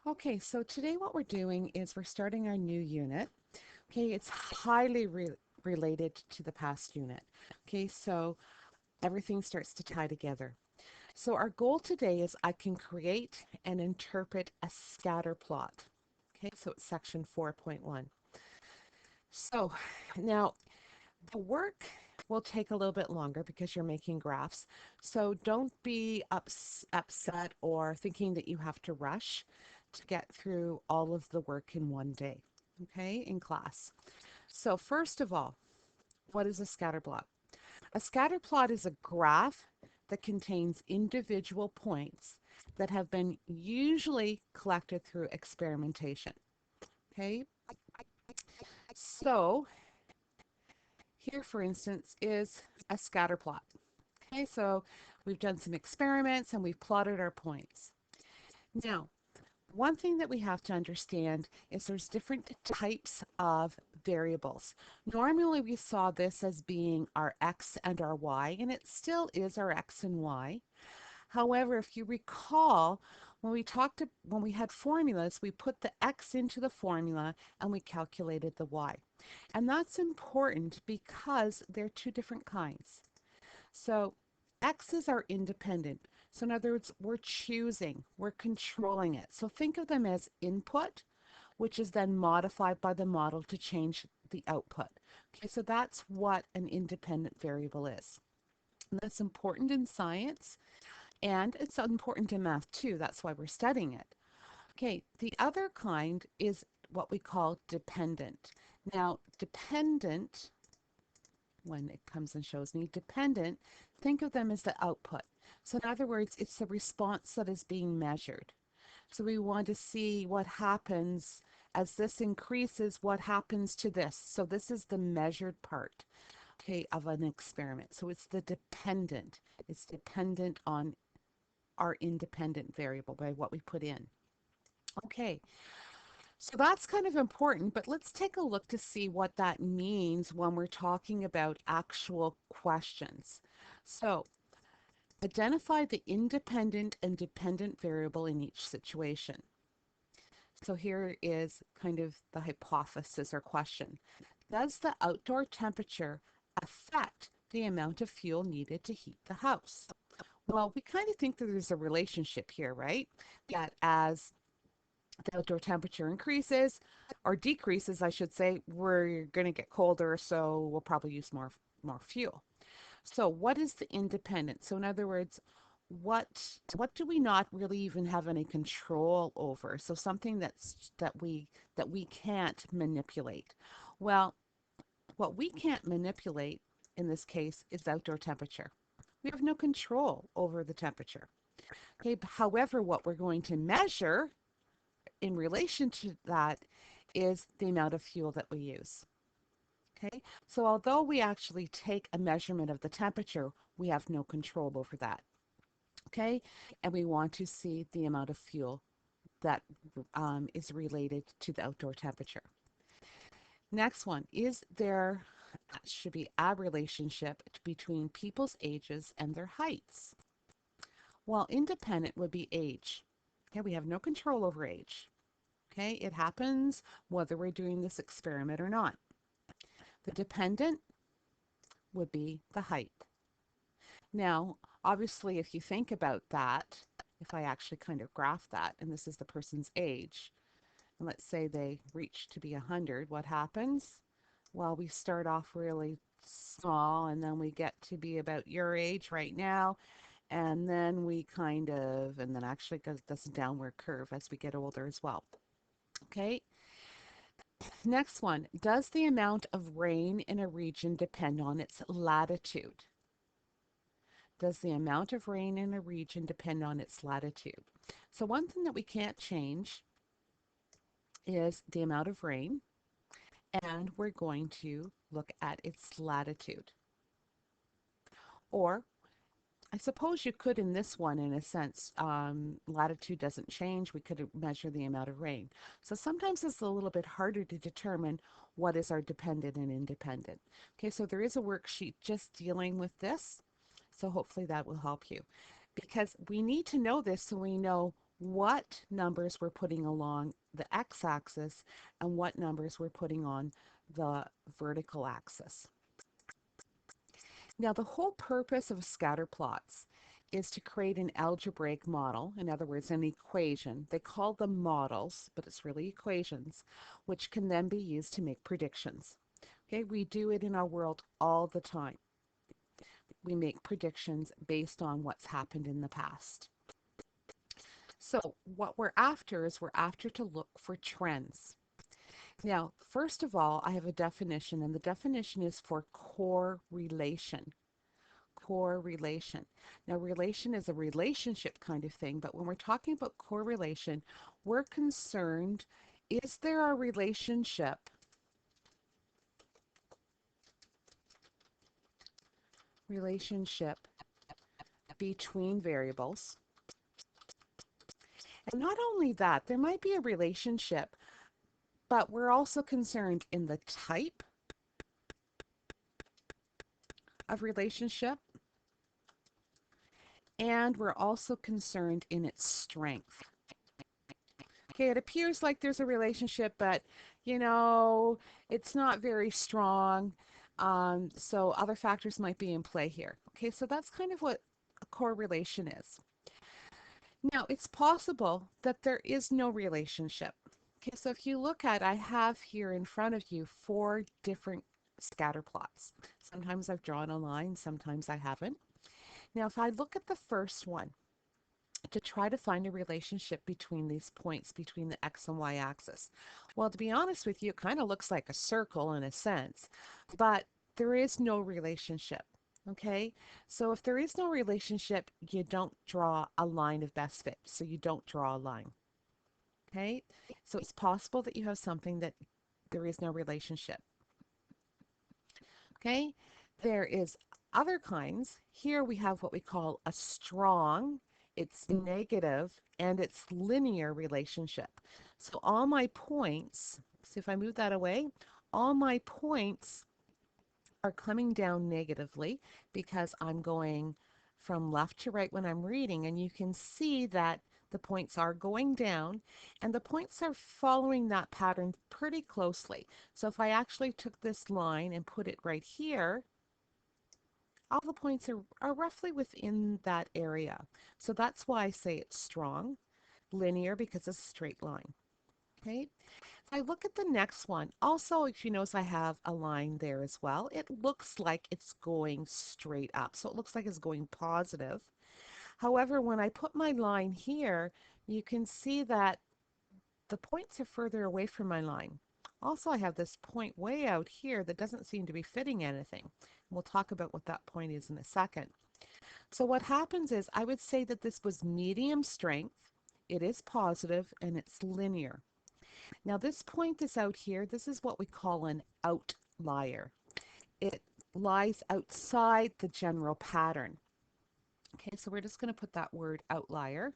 Okay, so today what we're doing is we're starting our new unit. Okay, it's highly related to the past unit. Okay, so everything starts to tie together. So our goal today is I can create and interpret a scatter plot. Okay, so it's section 4.1. So now the work will take a little bit longer because you're making graphs. So don't be upset or thinking that you have to rush to get through all of the work in one day, okay, in class. So first of all, what is a scatter plot? A scatter plot is a graph that contains individual points that have been usually collected through experimentation, okay? So here, for instance, is a scatter plot. Okay, so we've done some experiments and we've plotted our points. Now, one thing that we have to understand is there's different types of variables. Normally we saw this as being our x and our y, and it still is our x and y. However, if you recall, when we had formulas, we put the x into the formula and we calculated the y. And that's important because they're two different kinds. So X's are independent. So in other words, we're choosing, we're controlling it. So think of them as input, which is then modified by the model to change the output. Okay, so that's what an independent variable is. And that's important in science and it's important in math too. That's why we're studying it. Okay, the other kind is what we call dependent. Now, dependent, when it comes and shows me dependent, think of them as the output. So in other words, it's the response that is being measured. So we want to see what happens as this increases, what happens to this. So this is the measured part, okay, of an experiment. So it's the dependent. It's dependent on our independent variable by what we put in. Okay, so that's kind of important, but let's take a look to see what that means when we're talking about actual questions. So identify the independent and dependent variable in each situation. So here is kind of the hypothesis or question. Does the outdoor temperature affect the amount of fuel needed to heat the house? Well, we kind of think that there's a relationship here, right? That as the outdoor temperature increases or decreases, I should say, we're going to get colder, so we'll probably use more fuel. So what is the independent? So in other words, what do we not really even have any control over? So something that we can't manipulate. Well, what we can't manipulate in this case is outdoor temperature. We have no control over the temperature. Okay, however, what we're going to measure in relation to that is the amount of fuel that we use. Okay, so although we actually take a measurement of the temperature, we have no control over that. Okay, and we want to see the amount of fuel that is related to the outdoor temperature. Next one, is there should be a relationship between people's ages and their heights? Well, independent would be age. Okay, we have no control over age. Okay, it happens whether we're doing this experiment or not. The dependent would be the height. Now, obviously, if you think about that, if I actually kind of graph that, and this is the person's age, and let's say they reach to be 100, what happens? Well, we start off really small, and then we get to be about your age right now, and then we kind of, and then actually goes this downward curve as we get older as well. Okay, next one, does the amount of rain in a region depend on its latitude? Does the amount of rain in a region depend on its latitude? So one thing that we can't change is the amount of rain, and we're going to look at its latitude. Or I suppose you could in this one, in a sense, latitude doesn't change. We could measure the amount of rain. So sometimes it's a little bit harder to determine what is our dependent and independent. Okay, so there is a worksheet just dealing with this. So hopefully that will help you because we need to know this so we know what numbers we're putting along the x-axis and what numbers we're putting on the vertical axis. Now, the whole purpose of scatter plots is to create an algebraic model, in other words, an equation. They call them models, but it's really equations, which can then be used to make predictions. Okay, we do it in our world all the time. We make predictions based on what's happened in the past. So what we're after is we're after to look for trends. Now, first of all, I have a definition, and the definition is for correlation. Correlation. Now, relation is a relationship kind of thing, but when we're talking about correlation, we're concerned, is there a relationship between variables? And not only that, there might be a relationship, but we're also concerned in the type of relationship, and we're also concerned in its strength. Okay, it appears like there's a relationship, but you know, it's not very strong. So other factors might be in play here. Okay, so that's kind of what a correlation is. Now, it's possible that there is no relationship. Okay, so if you look at, I have here in front of you 4 different scatter plots. Sometimes I've drawn a line, sometimes I haven't. Now, if I look at the first one, to try to find a relationship between these points, between the x and y axis. Well, to be honest with you, it kind of looks like a circle in a sense, but there is no relationship. Okay, so if there is no relationship, you don't draw a line of best fit. So you don't draw a line. Okay, so it's possible that you have something that there is no relationship. Okay, there is other kinds. Here we have what we call a strong, it's negative, and it's linear relationship. So all my points, see if I move that away, all my points are coming down negatively because I'm going from left to right when I'm reading, and you can see that the points are going down and the points are following that pattern pretty closely. So if I actually took this line and put it right here, all the points are roughly within that area. So that's why I say it's strong, linear because it's a straight line. Okay. If I look at the next one, also if you notice I have a line there as well, it looks like it's going straight up. So it looks like it's going positive. However, when I put my line here, you can see that the points are further away from my line. Also, I have this point way out here that doesn't seem to be fitting anything. We'll talk about what that point is in a second. So what happens is I would say that this was medium strength, it is positive, and it's linear. Now this point that's out here, this is what we call an outlier. It lies outside the general pattern. Okay, so we're just going to put that word outlier.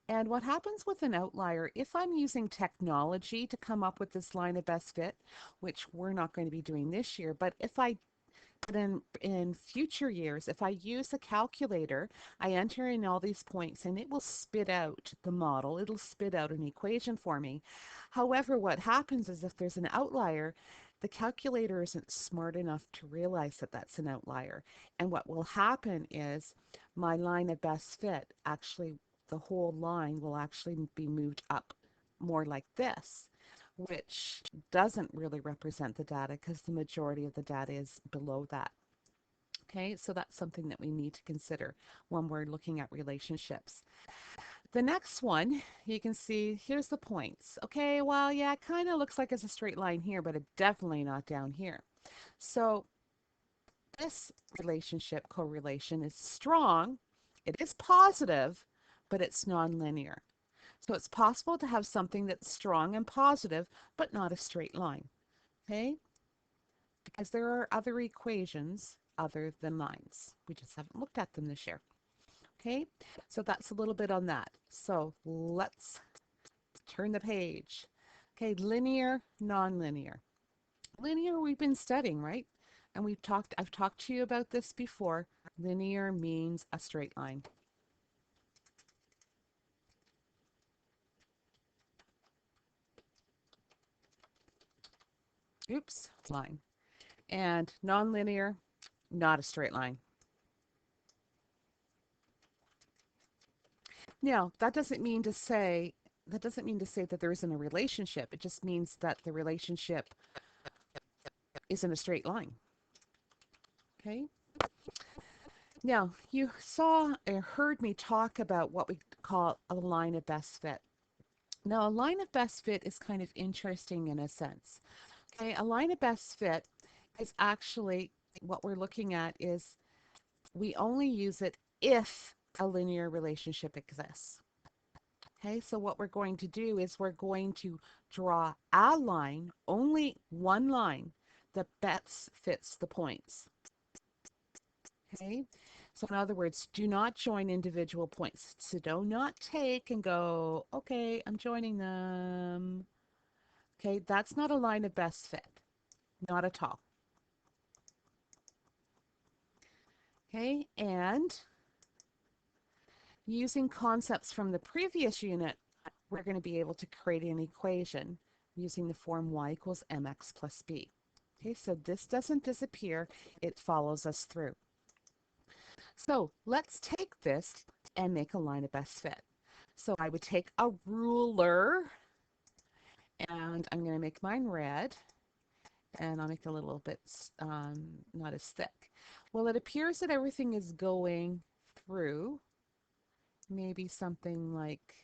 And what happens with an outlier, if I'm using technology to come up with this line of best fit, which we're not going to be doing this year, but if I but in future years, if I use a calculator, I enter in all these points and it will spit out the model. It'll spit out an equation for me. However, what happens is if there's an outlier, the calculator isn't smart enough to realize that that's an outlier. And what will happen is my line of best fit, actually, the whole line will actually be moved up more like this, which doesn't really represent the data because the majority of the data is below that. Okay, so that's something that we need to consider when we're looking at relationships. The next one, you can see, here's the points. Okay, well, yeah, it kind of looks like it's a straight line here, but it's definitely not down here. So this relationship, correlation, is strong. It is positive, but it's nonlinear. So it's possible to have something that's strong and positive, but not a straight line. Okay? Because there are other equations other than lines. We just haven't looked at them this year. Okay? So that's a little bit on that. So let's turn the page. Okay, linear, nonlinear. Linear we've been studying, right? and I've talked to you about this before, linear means a straight line. Oops, line. And nonlinear, not a straight line. Now, that doesn't mean to say that there isn't a relationship. It just means that the relationship isn't a straight line. Okay? Now, you saw or heard me talk about what we call a line of best fit. Now, a line of best fit is kind of interesting in a sense. Okay, a line of best fit is actually what we're looking at is we only use it if a linear relationship exists. Okay, so what we're going to do is we're going to draw a line, only one line, that best fits the points. Okay, so in other words, do not join individual points. So do not take and go, okay, I'm joining them. Okay, that's not a line of best fit, not at all. Okay, and using concepts from the previous unit, we're going to be able to create an equation using the form y equals mx plus b. Okay, so this doesn't disappear, it follows us through. So let's take this and make a line of best fit. So I would take a ruler, and I'm going to make mine red, and I'll make it a little bit not as thick. Well, it appears that everything is going through, maybe something like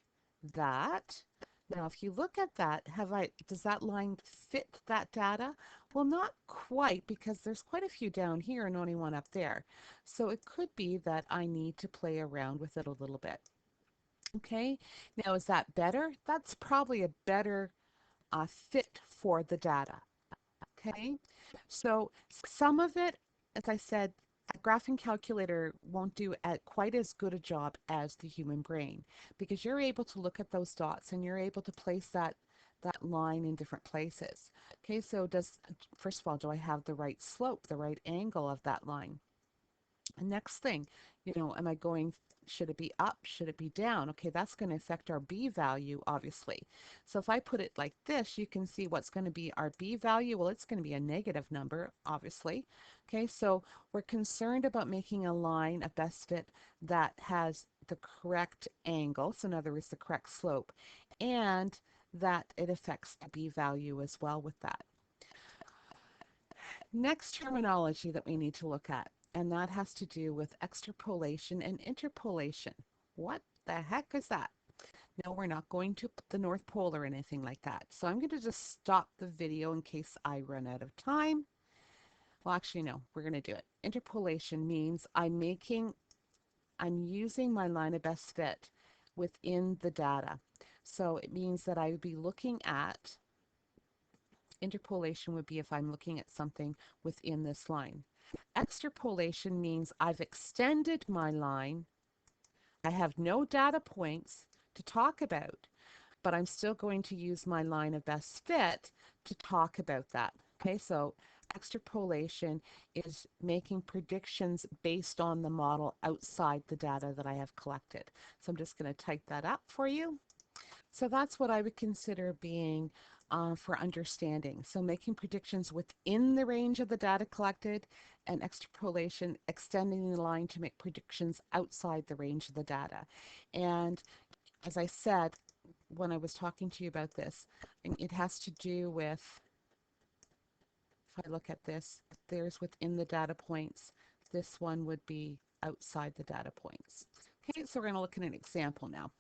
that. Now, if you look at that, does that line fit that data? Well, not quite, because there's quite a few down here and only one up there. So it could be that I need to play around with it a little bit. Okay, now is that better? That's probably a better fit for the data. Okay, so some of it, as I said, a graphing calculator won't do quite as good a job as the human brain, because you're able to look at those dots and you're able to place that line in different places. Okay, so first of all, do I have the right slope, the right angle of that line? Next thing, am I going, should it be up? Should it be down? Okay, that's going to affect our B value, obviously. So if I put it like this, you can see what's going to be our B value. Well, it's going to be a negative number, obviously. Okay, so we're concerned about making a line, a best fit, that has the correct angle, so in other words, the correct slope, and that it affects the B value as well with that. Next terminology that we need to look at, and that has to do with extrapolation and interpolation. What the heck is that? No, we're not going to the North Pole or anything like that. So I'm going to just stop the video in case I run out of time. Well, actually, no, we're going to do it. Interpolation means I'm using my line of best fit within the data. So it means that I would be looking at, interpolation would be if I'm looking at something within this line. Extrapolation means I've extended my line. I have no data points to talk about, but I'm still going to use my line of best fit to talk about that. Okay, so extrapolation is making predictions based on the model outside the data that I have collected. So I'm just going to type that up for you. So that's what I would consider being for understanding. So making predictions within the range of the data collected, and extrapolation, extending the line to make predictions outside the range of the data. And as I said, when I was talking to you about this, it has to do with, if I look at this, there's within the data points. This one would be outside the data points. Okay, so we're going to look at an example now.